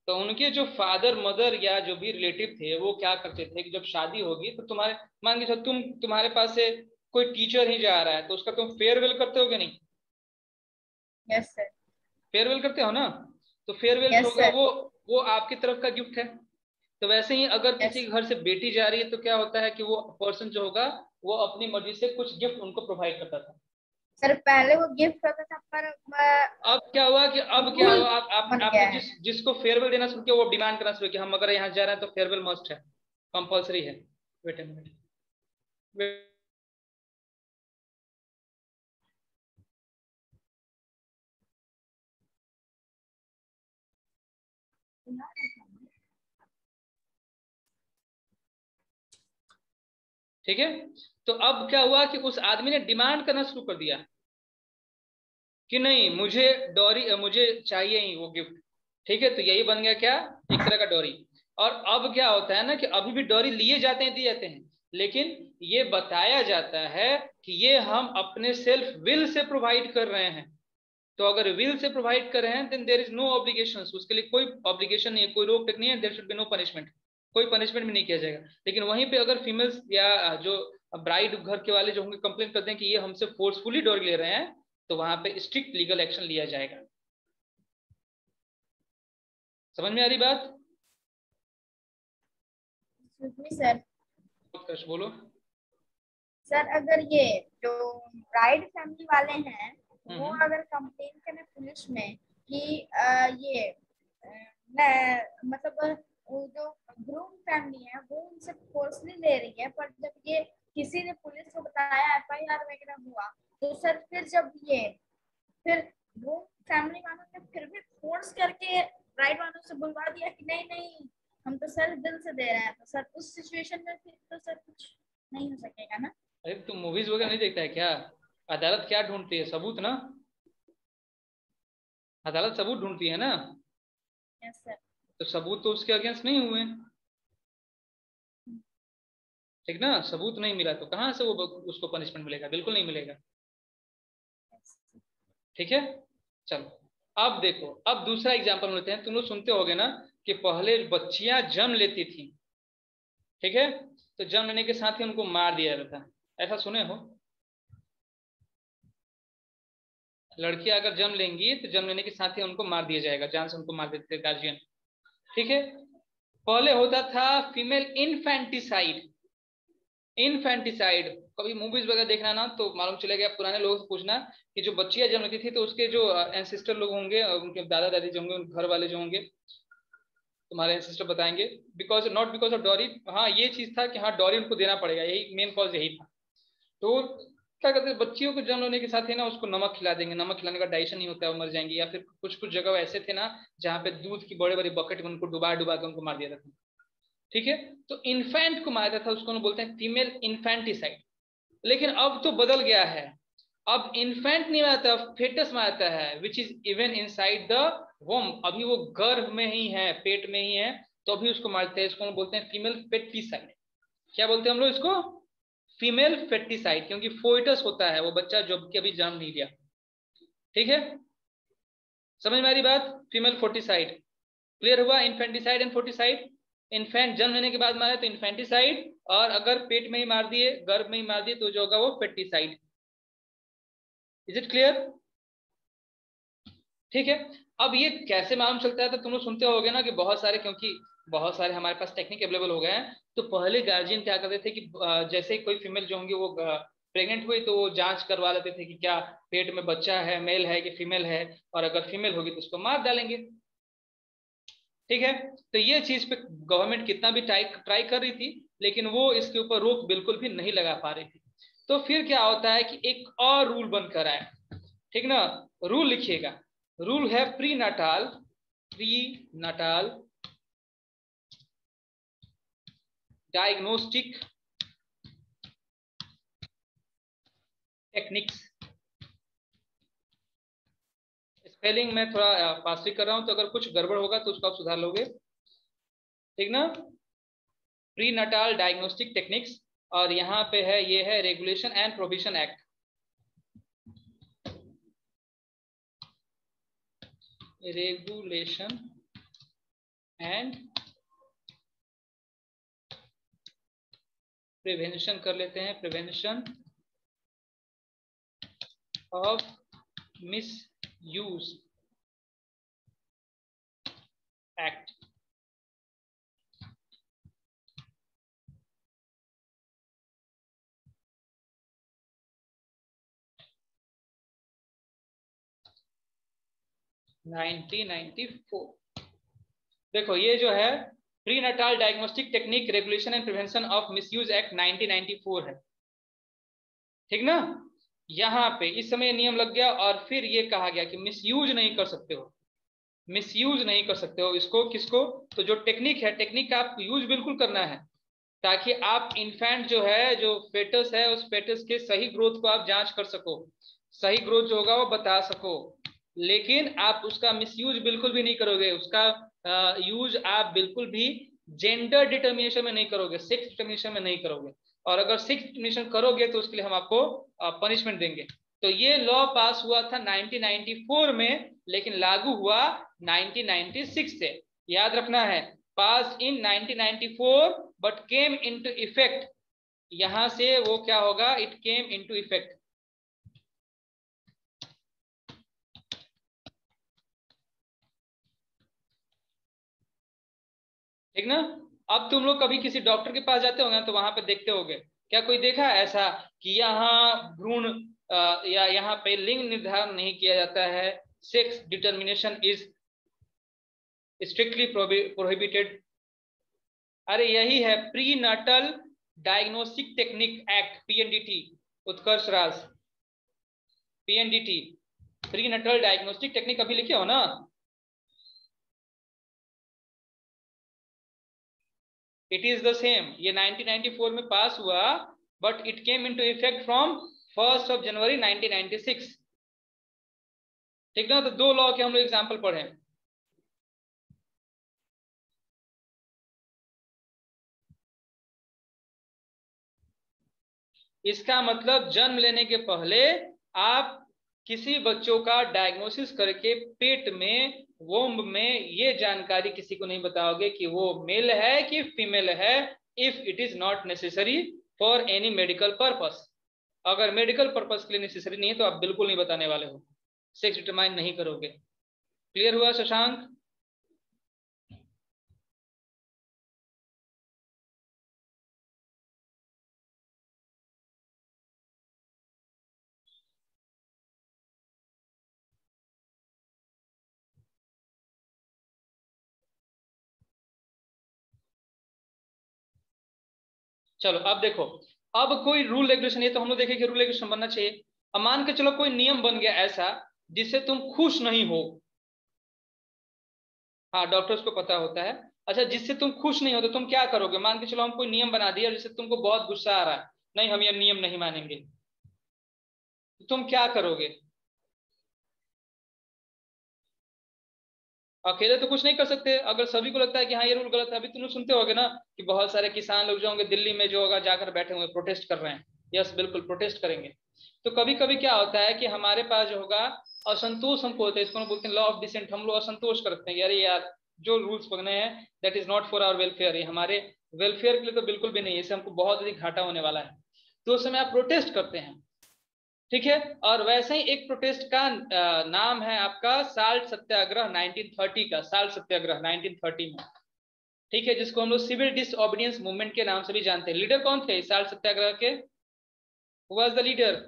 तो उनके जो फादर मदर या जो भी रिलेटिव थे वो क्या करते थे कि जब शादी होगी तो तुम्हारे, मान के चलो तुम्हारे पास से कोई टीचर ही जा रहा है तो उसका तुम फेयरवेल करते हो कि नहीं? Yes sir. फेयरवेल करते हो ना, तो फेयरवेल जो यस होगा सर। वो आपकी तरफ का गिफ्ट है। तो वैसे ही अगर किसी यस के घर से बेटी जा रही है तो क्या होता है कि वो पर्सन जो होगा वो अपनी मर्जी से कुछ गिफ्ट उनको प्रोवाइड करता था। सर पहले वो गिफ्ट करता था, पर अब क्या हुआ कि अब क्या रूल हुआ, बन गया आपने है। जिसको फेयरवेल देना शुरू किया वो डिमांड करना शुरू किया, हम अगर यहाँ जा रहे हैं तो फेयरवेल मस्ट है, कंपलसरी है। Wait a minute. ठीक है, तो अब क्या हुआ कि उस आदमी ने डिमांड करना शुरू कर दिया कि नहीं मुझे डॉरी, मुझे चाहिए ही वो गिफ्ट। ठीक है, तो यही बन गया क्या, एक तरह का डॉरी। और अब क्या होता है ना कि अभी भी डॉरी लिए जाते हैं, दिए जाते हैं, लेकिन ये बताया जाता है कि ये हम अपने सेल्फ विल से प्रोवाइड कर रहे हैं। तो अगर विल से प्रोवाइड कर रहे हैं then there is no obligation, उसके लिए कोई ऑब्लिगेशन नहीं है, कोई रोक टोक नहीं है, there should be no punishment, कोई पनिशमेंट भी नहीं किया जाएगा। लेकिन वहीं पे अगर फीमेल्स या जो ब्राइड घर के वाले जो होंगे कंप्लेन करते हैं कि ये हमसे फोर्सफुली डॉरी ले रहे हैं, तो वहां पे स्ट्रिक्ट लीगल एक्शन लिया जाएगा। समझ में आ रही बात? सर बोलो। सर अगर ये जो ब्राइड फैमिली वाले हैं वो हम्म। अगर कंप्लेन करें पुलिस में कि ये मतलब वो जो ग्रूम फैमिली है वो उनसे फोर्सली ले रही है, पर जब ये किसी ने पुलिस को बताया, एफआईआर वगैरह हुआ, तो सर फिर जब ये फिर ग्रूम फैमिली वालों ने फिर भी फोर्स करके ब्राइड वालों से बुलवा दिया कि नहीं नहीं हम तो सर दिल से दे रहे हैं, तो सर उस सिचुएशन में फिर तो सर कुछ नहीं हो सकेगा ना। अरे तुम मूवीज वगैरह नहीं देखता है क्या? अदालत क्या ढूंढती है, सबूत ना। अदालत सबूत ढूंढती है ना। Yes sir. तो सबूत तो उसके अगेंस्ट नहीं हुए, ठीक ना, सबूत नहीं मिला तो कहाँ से वो उसको पनिशमेंट मिलेगा, बिल्कुल नहीं मिलेगा। ठीक है, चलो अब देखो, अब दूसरा एग्जांपल लेते हैं। तुम लोग सुनते होगे ना कि पहले बच्चियां जन्म लेती थी, ठीक है, तो जन्म लेने के साथ ही उनको मार दिया जाता था, ऐसा सुने हो? लड़कियां अगर जन्म लेंगी तो जन्म लेने के साथ ही उनको मार दिया जाएगा, जान से उनको मार देते थे गार्जियन। ठीक है, पहले होता था फीमेल इनफेंटिसाइड। इनफेंटिसाइड कभी मूवीज वगैरह देखना ना तो मालूम चलेगा, पुराने लोगों से पूछना कि जो बच्चियां जन्म लेती थी तो उसके जो एंसेस्टर लोग होंगे, उनके दादा दादी जो होंगे, घर वाले जो होंगे, तुम्हारे एंसेस्टर बताएंगे, because not because of dowry. हाँ ये चीज था कि हाँ डॉरी उनको देना पड़ेगा, यही मेन कॉज यही था। तो क्या करते हैं, बच्चियों को जन्म होने के साथ ही ना उसको नमक खिला देंगे, नमक खिलाने का डाइजेशन नहीं होता है, वो मर जाएंगी। या फिर कुछ कुछ जगह ऐसे थे ना जहाँ पे दूध की बड़े बड़े बकेट में उनको डुबा डुबा के उनको मार दिया जाता था। ठीक है, तो इन्फेंट को मारा था, उसको बोलते हैं फीमेल इन्फेंटिसाइड। लेकिन अब तो बदल गया है, अब इन्फेंट नहीं आता, फेटस में आता है, which is even inside the वोम, अभी वो गर्भ में ही है, पेट में ही है, तो अभी उसको मारते हैं। इसको बोलते हैं फीमेल फेटिसाइड। क्या बोलते हैं हम लोग इसको? फीमेल फेटिसाइड, क्योंकि फोइटस होता है वो बच्चा जो कि अभी जन्म नहीं लिया। ठीक है, समझ में आ रही बात? फीमेल फोर्टिसाइड क्लियर हुआ? इन्फेंटिसाइड एंड फोर्टिसाइड, इन्फेंट जन्म लेने के बाद मारे तो इन्फेंटिसाइड, और अगर पेट में ही मार दिए, गर्भ में ही मार दिए, तो जो होगा वो फेटिसाइड। Is it clear? ठीक है, अब ये कैसे मालूम चलता है? तो तुम लोग सुनते होगे ना कि बहुत सारे, क्योंकि बहुत सारे हमारे पास टेक्निक अवेलेबल हो गए हैं, तो पहले गार्जियन क्या करते थे कि जैसे कोई फीमेल जो होंगी वो प्रेग्नेंट हुई तो वो जांच करवा लेते थे कि क्या पेट में बच्चा है, मेल है कि फीमेल है, और अगर फीमेल होगी तो उसको मार डालेंगे। ठीक है, तो ये चीज पे गवर्नमेंट कितना भी ट्राई कर रही थी, लेकिन वो इसके ऊपर रोक बिल्कुल भी नहीं लगा पा रही थी। तो फिर क्या होता है कि एक और रूल बनकर आया, ठीक ना, रूल लिखिएगा। रूल है pre natal diagnostic techniques. Spelling में थोड़ा फास्टिंग कर रहा हूं, तो अगर कुछ गड़बड़ होगा तो उसको आप सुधार लोगे, ठीक ना। प्री नाटाल डायग्नोस्टिक टेक्निक्स, और यहाँ पे है, ये है regulation and provision act. Regulation and prevention कर लेते हैं, prevention of miss use act. देखो ये जो है pre Natal diagnostic technique regulation and prevention of misuse act 1994 है, ठीक ना। यहाँ पे इस समय नियम लग गया, और फिर ये कहा गया कि मिसयूज नहीं कर सकते हो, मिसयूज नहीं कर सकते हो इसको, किसको? तो जो टेक्निक है, टेक्निक का आप यूज बिल्कुल करना है, ताकि आप इन्फेंट जो है, जो फेटस है, उस फेटस के सही ग्रोथ को आप जांच कर सको, सही ग्रोथ जो होगा वो बता सको। लेकिन आप उसका मिसयूज बिल्कुल भी नहीं करोगे, उसका यूज आप बिल्कुल भी जेंडर डिटर्मिनेशन में नहीं करोगे, सेक्स डिटर्मिनेशन में नहीं करोगे। और अगर सेक्स डिटर्मिनेशन करोगे तो उसके लिए हम आपको पनिशमेंट देंगे। तो ये लॉ पास हुआ था 1994 में, लेकिन लागू हुआ 1996 से। याद रखना है, पास इन 1994 बट केम इनटू इफेक्ट, यहां से वो क्या होगा, इट केम इनटू इफेक्ट। ठीक ना। अब तुम लोग कभी किसी डॉक्टर के पास जाते होंगे तो वहां पे देखते होंगे, क्या कोई देखा है ऐसा कि यहाँ भ्रूण या यहाँ पे लिंग निर्धारण नहीं किया जाता है, sex determination is strictly prohibited. अरे यही है prenatal diagnostic technique act, PNDT, Utkarsh Raj, PNDT, prenatal diagnostic technique अभी लिखे हो ना। इट इज द सेम, ये 1994 में पास हुआ, but it came into effect from 1 जनवरी 1996। ठीक ना। तो दो लॉ के हम लोग एग्जाम्पल पढ़े। इसका मतलब जन्म लेने के पहले आप किसी बच्चों का डायग्नोसिस करके पेट में, वोम्ब में, ये जानकारी किसी को नहीं बताओगे कि वो मेल है कि फीमेल है, if it is not necessary for any medical purpose. अगर मेडिकल पर्पस के लिए नेसेसरी नहीं है तो आप बिल्कुल नहीं बताने वाले हो, सेक्स डिटरमाइन नहीं करोगे। क्लियर हुआ शशांक? चलो अब देखो, अब कोई रूल रेगुलेशन, ये तो हम लोग देखें कि रूल रेगुलेशन बनना चाहिए। अब मान के चलो कोई नियम बन गया ऐसा जिससे तुम खुश नहीं हो। हाँ, डॉक्टर्स को पता होता है। अच्छा, जिससे तुम खुश नहीं हो तो तुम क्या करोगे? मान के चलो हम कोई नियम बना दिया जिससे तुमको बहुत गुस्सा आ रहा है, नहीं हम ये नियम नहीं मानेंगे, तो तुम क्या करोगे? अकेले तो कुछ नहीं कर सकते। अगर सभी को लगता है कि हाँ ये रूल गलत है, अभी तुम सुनते होगे ना कि बहुत सारे किसान लोग जो होंगे दिल्ली में जो होगा जाकर बैठे हुए प्रोटेस्ट कर रहे हैं। यस बिल्कुल प्रोटेस्ट करेंगे। तो कभी कभी क्या होता है कि हमारे पास जो होगा असंतोष हमको होता है, इसको हम बोलते हैं लॉ ऑफ डिसेंट। हम लोग असंतोष करते हैं, अरे यार जो रूल्स बने हैं that is not for our welfare, ये हमारे वेलफेयर के लिए तो बिल्कुल भी नहीं है, इससे हमको बहुत अधिक घाटा होने वाला है। तो उस समय आप प्रोटेस्ट करते हैं। ठीक है। और वैसे ही एक प्रोटेस्ट का नाम है आपका साल्ट सत्याग्रह 1930 का, साल्ट सत्याग्रह 1930 में। ठीक है, जिसको हम लोग सिविल डिसओबीडियंस मूवमेंट के नाम से भी जानते हैं। लीडर कौन थे साल्ट सत्याग्रह के? Who was the leader?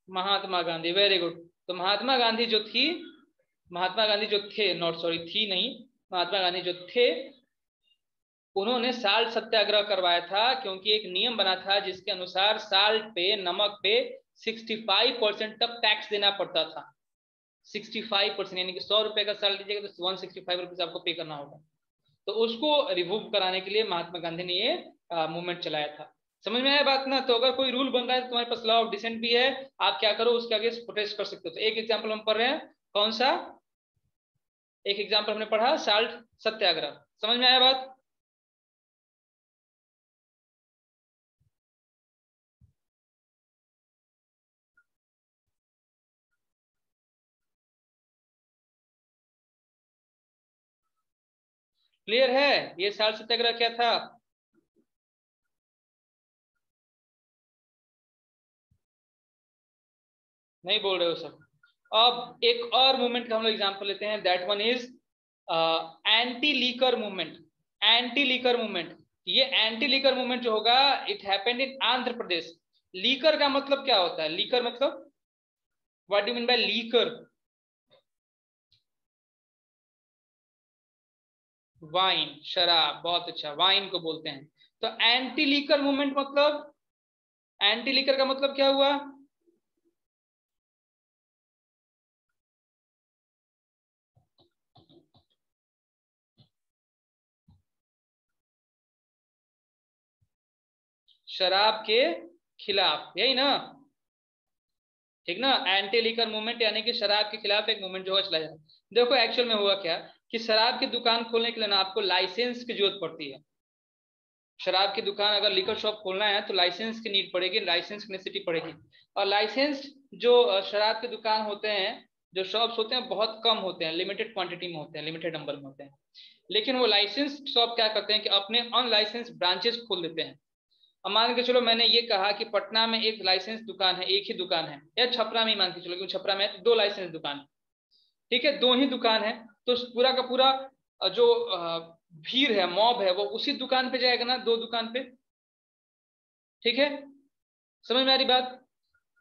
Mahatma Gandhi. Very good. तो महात्मा गांधी जो थी, महात्मा गांधी जो थे, नॉट सॉरी थी नहीं, महात्मा गांधी जो थे उन्होंने साल्ट सत्याग्रह करवाया था, क्योंकि एक नियम बना था जिसके अनुसार साल्ट पे, नमक पे 65% तक टैक्स देना पड़ता था। 65%, यानी कि 100 रुपए का साल्ट लीजिएगा तो 165 रुपीज आपको पे करना होगा। तो उसको रिमूव कराने के लिए महात्मा गांधी ने ये मूवमेंट चलाया था। समझ में आया बात ना? तो अगर कोई रूल बन रहा है तो तुम्हारे पास लॉ ऑफ डिसेंट भी है, आप क्या करो उसके आगे प्रोटेस्ट कर सकते हो। तो एक एग्जाम्पल हम पढ़ रहे हैं, कौन सा? एक एग्जाम्पल हमने पढ़ा साल्ट सत्याग्रह। समझ में आया बात? क्लियर है ये साल्ट सत्याग्रह क्या था? नहीं बोल रहे हो सब। अब एक और मूवमेंट का हम लोग एग्जांपल लेते हैं, that one is anti liquor movement. Anti liquor movement, ये एंटी लीकर मूवमेंट जो होगा it happened in Andhra Pradesh. Liquor का मतलब क्या होता है? लीकर मतलब what do mean by liquor? Wine, शराब। बहुत अच्छा, वाइन को बोलते हैं। तो एंटी लीकर मूवमेंट मतलब, एंटी लीकर का मतलब क्या हुआ? शराब के खिलाफ, यही ना, ठीक ना। एंटी लीकर मूवमेंट यानी कि शराब के खिलाफ एक मूवमेंट जो है चलाया जाए। देखो एक्चुअल में हुआ क्या कि शराब की दुकान खोलने के लिए ना आपको लाइसेंस की जरूरत पड़ती है। शराब की दुकान अगर लिकर शॉप खोलना है तो लाइसेंस की नीड पड़ेगी, लाइसेंस की नेसेसिटी पड़ेगी। और लाइसेंस जो शराब की दुकान होते हैं, जो शॉप्स होते हैं, बहुत कम होते हैं, लिमिटेड क्वांटिटी में होते हैं, लिमिटेड नंबर में होते हैं। लेकिन वो लाइसेंस शॉप क्या करते हैं कि अपने अनलाइसेंस ब्रांचेस खोल देते हैं। अब मान के चलो मैंने ये कहा कि पटना में एक लाइसेंस दुकान है, एक ही दुकान है, या छपरा में ही मान के चलो, क्योंकि छपरा में है तो 2 लाइसेंस दुकान है, ठीक है, 2 ही दुकान है, तो पूरा का पूरा जो भीड़ है, मॉब है, वो उसी दुकान पे जाएगा ना, 2 दुकान पे, ठीक है, समझ में आ रही बात।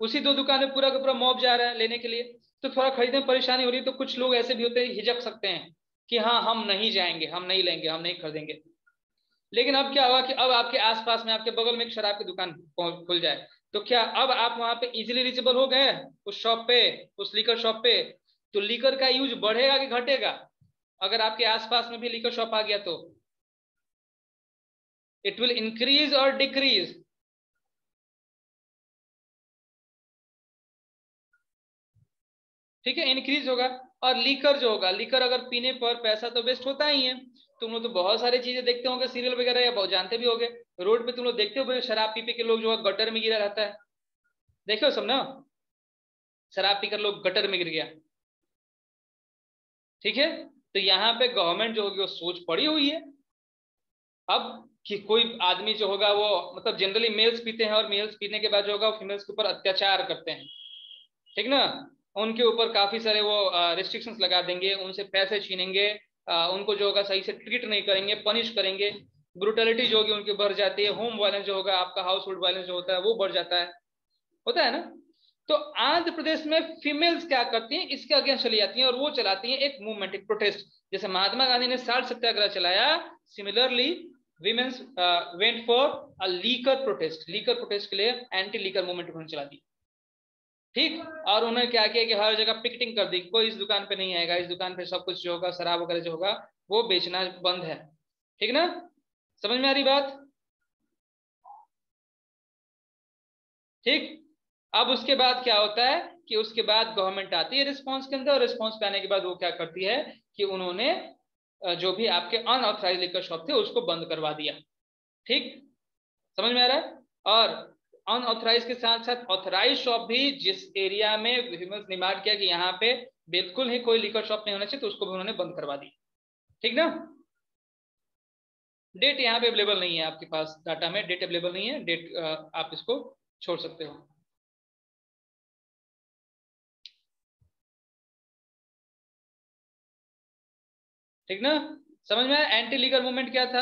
उसी 2 दुकान पे पूरा का पूरा मॉब जा रहा है लेने के लिए, तो थोड़ा खरीदने में परेशानी हो रही है, तो कुछ लोग ऐसे भी होते हैं, हिचक सकते हैं कि हाँ हम नहीं जाएंगे, हम नहीं लेंगे, हम नहीं खरीदेंगे। लेकिन अब क्या हुआ कि अब आपके आसपास में, आपके बगल में एक शराब की दुकान खुल जाए, तो क्या अब आप वहां पे इजीली रीचेबल हो गए उस शॉप पे, उस लीकर शॉप पे, तो लीकर का यूज बढ़ेगा कि घटेगा? अगर आपके आसपास में भी लीकर शॉप आ गया तो इट विल इंक्रीज और डिक्रीज? ठीक है, इंक्रीज होगा। और लीकर जो होगा, लीकर अगर पीने पर पैसा तो वेस्ट होता ही है। तुम लोग तो बहुत सारी चीजें देखते होंगे, सीरियल वगैरह, या बहुत जानते भी होंगे, रोड पे तुम लोग देखते हो शराब पी पी के लोग जो है गटर में गिरा रहता है, देखे हो सब ना, शराब पीकर लोग गटर में गिर गया, ठीक है। तो यहाँ पे गवर्नमेंट जो होगी वो सोच पड़ी हुई है अब कि कोई आदमी जो होगा वो, मतलब जनरली मेल्स पीते हैं, और मेल्स पीने के बाद जो होगा फीमेल्स के ऊपर अत्याचार करते हैं, ठीक ना, उनके ऊपर काफी सारे वो रिस्ट्रिक्शंस लगा देंगे, उनसे पैसे छीनेंगे, उनको जो होगा सही से ट्रीट नहीं करेंगे, पनिश करेंगे, ब्रूटलिटी जो होगी उनकी बढ़ जाती है, होम वायलेंस जो होगा, आपका हाउस होल्ड वायलेंस जो होता है वो बढ़ जाता है, होता है ना। तो आंध्र प्रदेश में फीमेल्स क्या करती हैं, इसके अगेंस्ट चली जाती हैं, और वो चलाती हैं एक मूवमेंट, एक प्रोटेस्ट। जैसे महात्मा गांधी ने 60 सत्याग्रह चलाया, similarly women's went for a liquor protest, liquor protest के लिए एंटी लीकर मूवमेंट उन्होंने चला दी, ठीक। और उन्होंने क्या किया कि हर जगह पिकेटिंग कर दी, कोई इस दुकान पे नहीं आएगा, इस दुकान पे सब कुछ जो होगा, शराब वगैरह जो होगा वो बेचना बंद है, ठीक ना, समझ में आ रही बात, ठीक। अब उसके बाद क्या होता है कि उसके बाद गवर्नमेंट आती है रिस्पांस के अंदर, और रिस्पांस पे आने के बाद वो क्या करती है कि उन्होंने जो भी आपके अनऑथराइज लिकर शॉप थे उसको बंद करवा दिया, ठीक, समझ में आ रहा है। और अनऑथराइज के साथ साथ ऑथराइज शॉप भी, जिस एरिया में डिमांड किया कि यहाँ पे बिल्कुल ही कोई लिकर शॉप नहीं होना चाहिए, तो उसको भी उन्होंने बंद करवा दी, ठीक ना। डेट यहाँ पे अवेलेबल नहीं है आपके पास, डाटा में डेट अवेलेबल नहीं है, डेट आप इसको छोड़ सकते हो, ठीक ना, समझ में आया। एंटी लीगर मूवमेंट क्या था?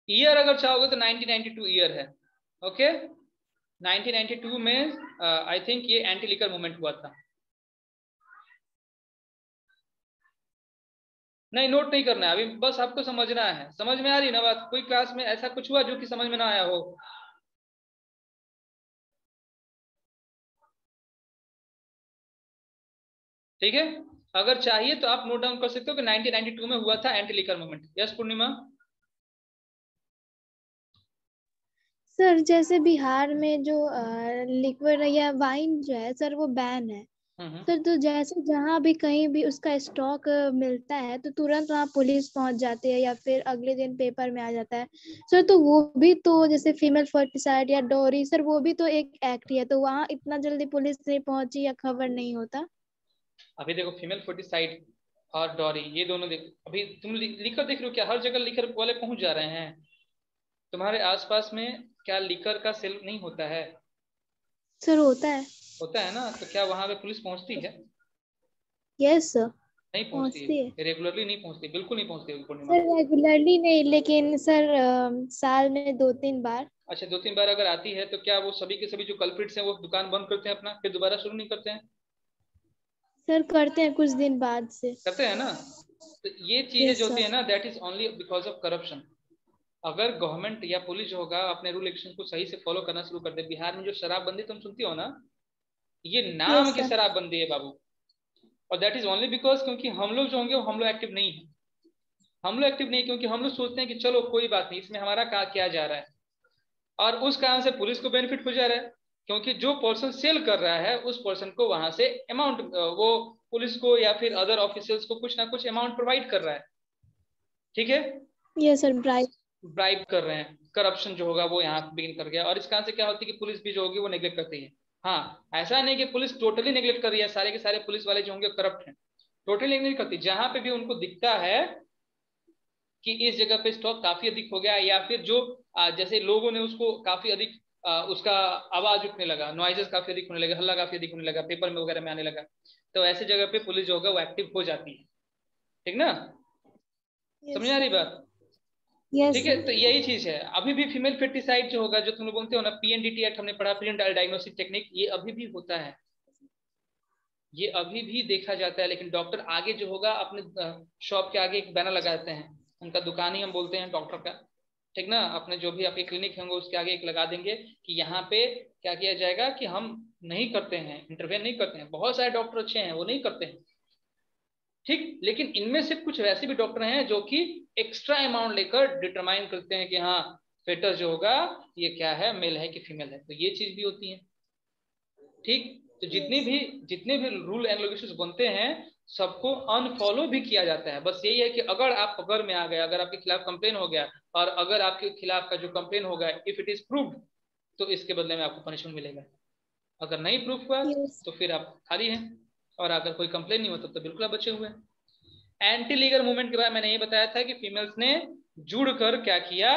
ईयर अगर चाहोगे तो 1992 ईयर है, ओके। 1992 में आई थिंक ये एंटी लीकर मूवमेंट हुआ था। नहीं, नोट नहीं करना है अभी, बस आपको समझना है, समझ में आ रही ना बात। कोई क्लास में ऐसा कुछ हुआ जो कि समझ में ना आया हो? ठीक है, अगर चाहिए तो आप नोट डाउन कर सकते हो कि 1992 में हुआ था एंटी लीकर मूवमेंट। यस पूर्णिमा? सर जैसे बिहार में जो लिक्विड या वाइन जो है सर वो बैन है सर, तो जैसे जहाँ भी कहीं भी उसका स्टॉक मिलता है तो तुरंत वहाँ पुलिस पहुंच जाती है या फिर अगले दिन पेपर में आ जाता है सर। तो वो भी तो जैसे फीमेल फर्टिसाइड या डोरी सर, वो भी तो एक एक्ट ही है, तो वहाँ इतना जल्दी पुलिस नहीं पहुंची या खबर नहीं होता। अभी देखो, फीमेल फर्टिसाइड और डॉरी ये दोनों देख, अभी तुम लिकर देख रहे हो क्या? हर जगह लिकर वाले पहुंच जा रहे हैं। तुम्हारे आसपास में क्या लिकर का सेल नहीं होता है? सर होता है। होता है ना, तो क्या वहां पे पुलिस पहुंचती है? यस सर, नहीं पहुंचती है, रेगुलरली नहीं पहुंचती, बिल्कुल नहीं पहुंचती पूर्णिमा। सर रेगुलरली नहीं, लेकिन सर साल में 2-3 बार। अच्छा, 2-3 बार अगर आती है तो क्या वो सभी के सभी जो कल्प्रिट्स हैं वो दुकान बंद करते हैं अपना, फिर दोबारा शुरू नहीं करते हैं? सर करते हैं कुछ दिन बाद से। करते हैं ना। तो ये चीजें जो होती सर है ना, that is only because of corruption. अगर गवर्नमेंट या पुलिस जो होगा अपने रूल एक्शन को सही से फॉलो करना शुरू कर दे। बिहार में जो शराबबंदी तुम सुनती हो ना, ये नाम की सर। शराबबंदी है बाबू, और दैट इज ओनली बिकॉज क्योंकि हम लोग जो होंगे हम लोग एक्टिव नहीं है, हम लोग एक्टिव नहीं क्योंकि हम लोग सोचते हैं कि चलो कोई बात नहीं, इसमें हमारा क्या जा रहा है, और उस कारण से पुलिस को बेनिफिट हो जा रहा है क्योंकि जो पर्सन सेल कर रहा है उस पर्सन को वहां से अमाउंट वो पुलिस को या फिर अदर ऑफिशियल्स को कुछ ना कुछ अमाउंट प्रोवाइड कर रहा है। ठीक है, यस सर, ब्राइब कर रहे हैं, करप्शन जो होगा वो यहाँ बिगिन कर गया, और इस कारण से क्या होती है कि पुलिस भी जो होगी वो नेग्लेक्ट करती है। हाँ, ऐसा नहीं कि पुलिस टोटली नेग्लेक्ट कर रही है, सारे के सारे पुलिस वाले जो होंगे करप्ट हैं, टोटली नेग्लेक्ट करती, जहां पे भी उनको दिखता है कि इस जगह पे स्टॉक काफी अधिक हो गया या फिर जो जैसे लोगों ने उसको काफी अधिक उसका आवाज उठने लगा, नॉइजेस काफी अधिक होने लगे, हल्ला काफी अधिक होने लगा, पेपर में वगैरह में आने लगा, तो ऐसे जगह पे पुलिस जो होगा वो एक्टिव हो जाती है। ठीक ना, समझ आ रही बात? ठीक है, तो यही चीज है। अभी भी फीमेल फेटिसाइड जो होगा, जो तुम लोग बोलते हो ना, पीएनडीटी एक्ट हमने पढ़ा, प्रिंट डायग्नोस्टिक टेक्निक, ये अभी भी होता है, ये अभी भी देखा जाता है। लेकिन डॉक्टर आगे जो होगा अपने शॉप के आगे एक बैनर लगाते हैं, उनका दुकान ही हम बोलते हैं डॉक्टर का, ठीक ना, अपने जो भी आपके क्लिनिक होंगे उसके आगे एक लगा देंगे कि यहाँ पे क्या किया जाएगा कि हम नहीं करते हैं, इंटरवेन नहीं करते हैं। बहुत सारे डॉक्टर अच्छे हैं वो नहीं करते हैं, ठीक, लेकिन इनमें से कुछ वैसे भी डॉक्टर हैं जो कि एक्स्ट्रा अमाउंट लेकर डिटरमाइन करते हैं कि हाँ फेटस जो होगा ये क्या है, मेल है कि फीमेल है, तो ये चीज भी होती है। ठीक, तो जितने भी रूल एंड रेगुलेशंस बनते हैं सबको अनफॉलो भी किया जाता है। बस यही है कि अगर आप पकड़ में आ गए, अगर आपके खिलाफ कंप्लेन हो गया, और अगर आपके खिलाफ का जो कंप्लेन होगा इफ इट इज प्रूव्ड, तो इसके बदले में आपको पनिशमेंट मिलेगा। अगर नहीं प्रूफ हुआ तो फिर आप खाली हैं, और अगर कोई कंप्लेन नहीं होता तो बिल्कुल आप बचे हुए हैं। एंटी लीगल मूवमेंट के बारे में मैंने ये बताया था कि फीमेल्स ने जुड़कर क्या किया,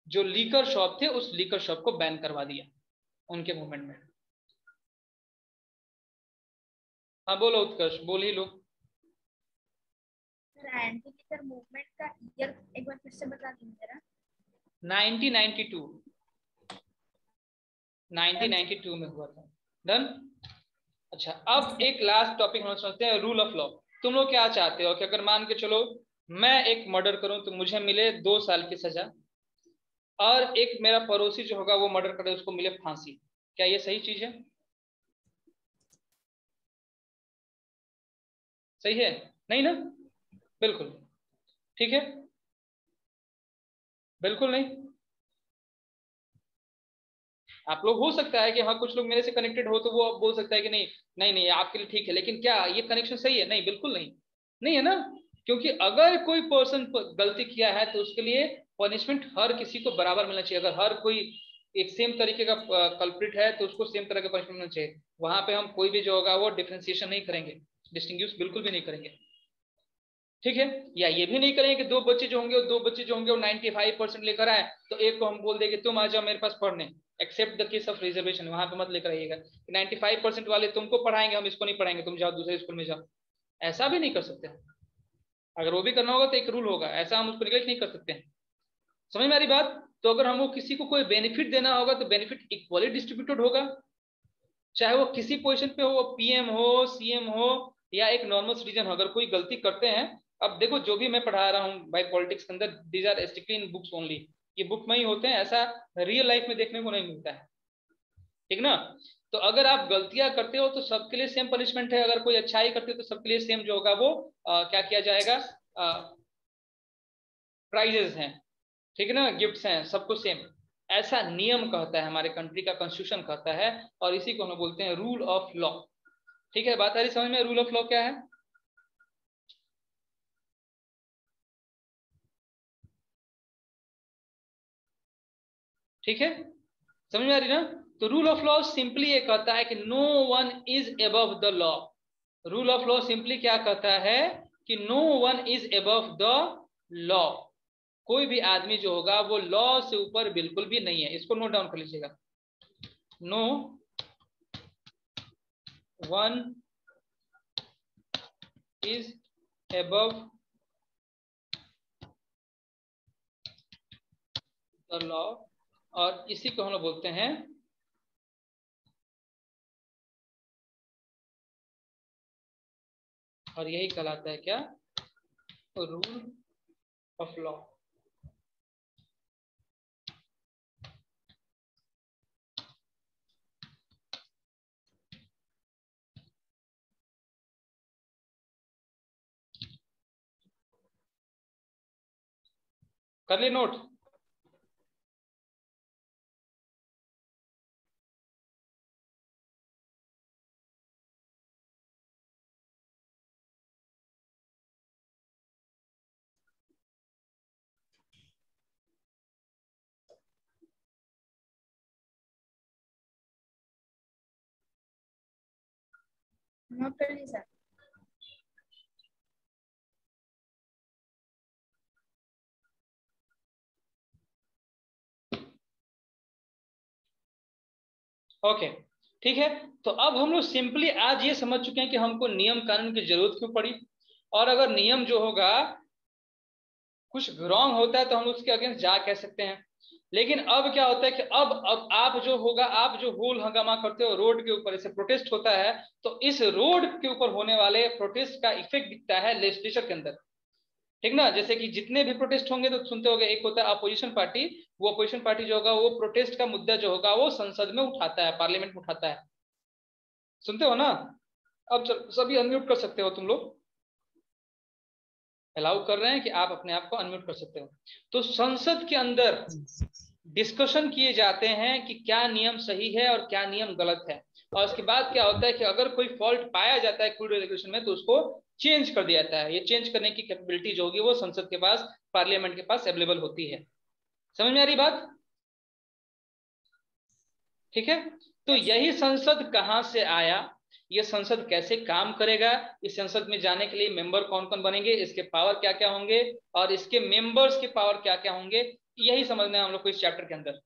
जो लीकर शॉप थे उस लीकर शॉप को बैन करवा दिया उनके मूवमेंट में। हाँ बोलो उत्कर्ष, बोल ही लो। एंटी लीगर मूवमेंट का ईयर एक बार फिर से बता दीजिए जरा। 1992 में हुआ था। डन। अच्छा, अब एक लास्ट टॉपिक हम समझते हैं, रूल ऑफ लॉ। तुम लोग क्या चाहते हो कि अगर मान के चलो मैं एक मर्डर करूं तो मुझे मिले 2 साल की सजा, और एक मेरा पड़ोसी जो होगा वो मर्डर करे उसको मिले फांसी, क्या ये सही चीज है? सही है? नहीं ना, बिल्कुल। ठीक है, बिल्कुल नहीं। आप लोग हो सकता है कि हाँ कुछ लोग मेरे से कनेक्टेड हो तो वो बोल सकता है कि नहीं नहीं नहीं आपके लिए ठीक है, लेकिन क्या ये कनेक्शन सही है? नहीं, बिल्कुल नहीं, नहीं है ना, क्योंकि अगर कोई पर्सन गलती किया है तो उसके लिए पनिशमेंट हर किसी को बराबर मिलना चाहिए। अगर हर कोई एक सेम तरीके का कल्प्रिट है तो उसको सेम तरह का पनिशमेंट मिलना चाहिए। वहां पे हम कोई भी जो होगा वो डिफ्रेंसिएशन नहीं करेंगे, डिस्टिंग्विश बिल्कुल भी नहीं करेंगे। ठीक है, या ये भी नहीं करेंगे कि 2 बच्चे जो होंगे वो 95% लेकर आए तो एक को हम बोल देंगे तुम आ जाओ मेरे पास पढ़ने, except the case of reservation, वहां पे मत लेकर आइएगा। 95% वाले तुमको पढ़ाएंगे, हम इसको नहीं पढ़ाएंगे, तुम जाओ दूसरे स्कूल में जाओ, ऐसा भी नहीं कर सकते। अगर वो भी करना होगा तो एक रूल होगा, ऐसा हम उसको निगलेक्ट नहीं कर सकते हैं। समझ में आ रही बात? तो अगर हमको किसी को कोई बेनिफिट देना होगा तो बेनिफिट इक्वली डिस्ट्रीब्यूटेड होगा, चाहे वो किसी पोजीशन पे हो, वो पीएम हो, सीएम हो, या एक नॉर्मल सिटीजन हो। अगर कोई गलती करते हैं, अब देखो जो भी मैं पढ़ा रहा हूँ भाई पॉलिटिक्स के अंदर, these are strictly in books only, ये बुक में ही होते हैं, ऐसा रियल लाइफ में देखने को नहीं मिलता है। ठीक ना, तो अगर आप गलतियां करते हो तो सबके लिए सेम पनिशमेंट है, अगर कोई अच्छाई करते हो तो सबके लिए सेम जो होगा वो क्या किया जाएगा, प्राइजेस हैं, ठीक है ना, गिफ्ट्स हैं, सबको सेम, ऐसा नियम कहता है, हमारे कंट्री का कॉन्स्टिट्यूशन कहता है, और इसी को हम बोलते हैं रूल ऑफ लॉ। ठीक है, बात आ रही समझ में, रूल ऑफ लॉ क्या है? ठीक है, समझ में आ रही ना? तो रूल ऑफ लॉ सिंपली ये कहता है कि no one is above the law. Rule of law simply क्या कहता है कि no one is above the law, कोई भी आदमी जो होगा वो लॉ से ऊपर बिल्कुल भी नहीं है। इसको नोट डाउन कर लीजिएगा, no one is above the law, और इसी को हम लोग बोलते हैं और यही कहलाता है क्या, रूल ऑफ लॉ। कर लिए नोट? नोट कर ली सर। ओके ठीक है। तो अब हम लोग सिंपली आज ये समझ चुके हैं कि हमको नियम कानून की जरूरत क्यों पड़ी, और अगर नियम जो होगा कुछ रॉन्ग होता है तो हम उसके अगेंस्ट जा कह सकते हैं। लेकिन अब क्या होता है कि अब आप जो होगा, आप जो होल हंगामा करते हो रोड के ऊपर, ऐसे प्रोटेस्ट होता है, तो इस रोड के ऊपर होने वाले प्रोटेस्ट का इफेक्ट दिखता है लेजिस्लेचर के अंदर, ठीक ना। जैसे कि जितने भी प्रोटेस्ट होंगे तो सुनते होंगे, एक होता है अपोजिशन पार्टी, वो अपोजिशन पार्टी जो होगा वो प्रोटेस्ट का मुद्दा जो होगा वो संसद में उठाता है, पार्लियामेंट में उठाता है, सुनते हो ना। अब सभी अनम्यूट कर सकते हो, तुम लोग अलाउ कर रहे हैं कि आप अपने आप को अनम्यूट कर सकते हो। तो संसद के अंदर डिस्कशन किए जाते हैं कि क्या नियम सही है और क्या नियम गलत है, और उसके बाद क्या होता है कि अगर कोई फॉल्ट पाया जाता है कोई रेगुलेशन में तो उसको चेंज कर दिया जाता है। ये चेंज करने की कैपेबिलिटी जो होगी वो संसद के पास, पार्लियामेंट के पास अवेलेबल होती है। समझ में आ रही बात? ठीक है। तो यही संसद कहां से आया, ये संसद कैसे काम करेगा, इस संसद में जाने के लिए मेंबर कौन कौन बनेंगे, इसके पावर क्या क्या होंगे, और इसके मेंबर्स के पावर क्या क्या होंगे, यही समझना है हम लोग को इस चैप्टर के अंदर।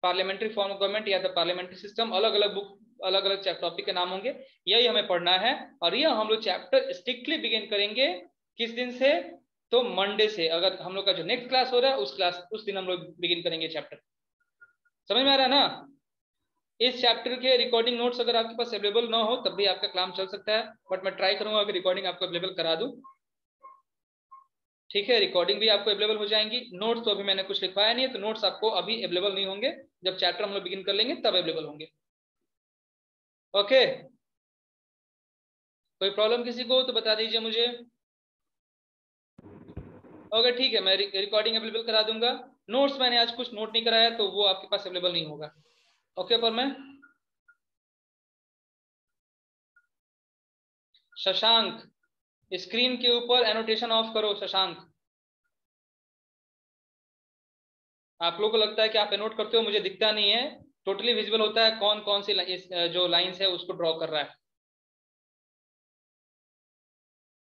पार्लियामेंट्री फॉर्म ऑफ गवर्नमेंट या द पार्लियामेंट्री सिस्टम, अलग अलग बुक, अलग अलग टॉपिक के नाम होंगे, यही हमें पढ़ना है। और ये हम लोग चैप्टर स्ट्रिक्टली बिगिन करेंगे किस दिन से, तो मंडे से। अगर हम लोग का जो नेक्स्ट क्लास हो रहा है उस दिन हम लोग बिगिन करेंगे चैप्टर। समझ में आ रहा है ना? इस चैप्टर के रिकॉर्डिंग नोट्स अगर आपके पास अवेलेबल ना हो तब भी आपका काम चल सकता है, बट मैं ट्राई करूंगा कि रिकॉर्डिंग आपको अवेलेबल करा दूं। ठीक है, रिकॉर्डिंग भी आपको अवेलेबल हो जाएंगी। नोट्स तो अभी मैंने कुछ लिखवाया नहीं है, तो नोट्स आपको अभी अवेलेबल नहीं होंगे, जब चैप्टर हम लोग बिगिन कर लेंगे तब अवेलेबल होंगे। ओके, कोई प्रॉब्लम किसी को तो बता दीजिए मुझे। ओके ठीक है, मैं रिकॉर्डिंग अवेलेबल करा दूंगा। नोट्स मैंने आज कुछ नोट नहीं कराया तो वो आपके पास अवेलेबल नहीं होगा। ओके, पर मैं शशांक, स्क्रीन के ऊपर एनोटेशन ऑफ करो शशांक। आप लोगों को लगता है कि आप एनोट करते हो, मुझे दिखता नहीं है, टोटली विजिबल होता है कौन कौन सी जो लाइंस है उसको ड्रॉ कर रहा है।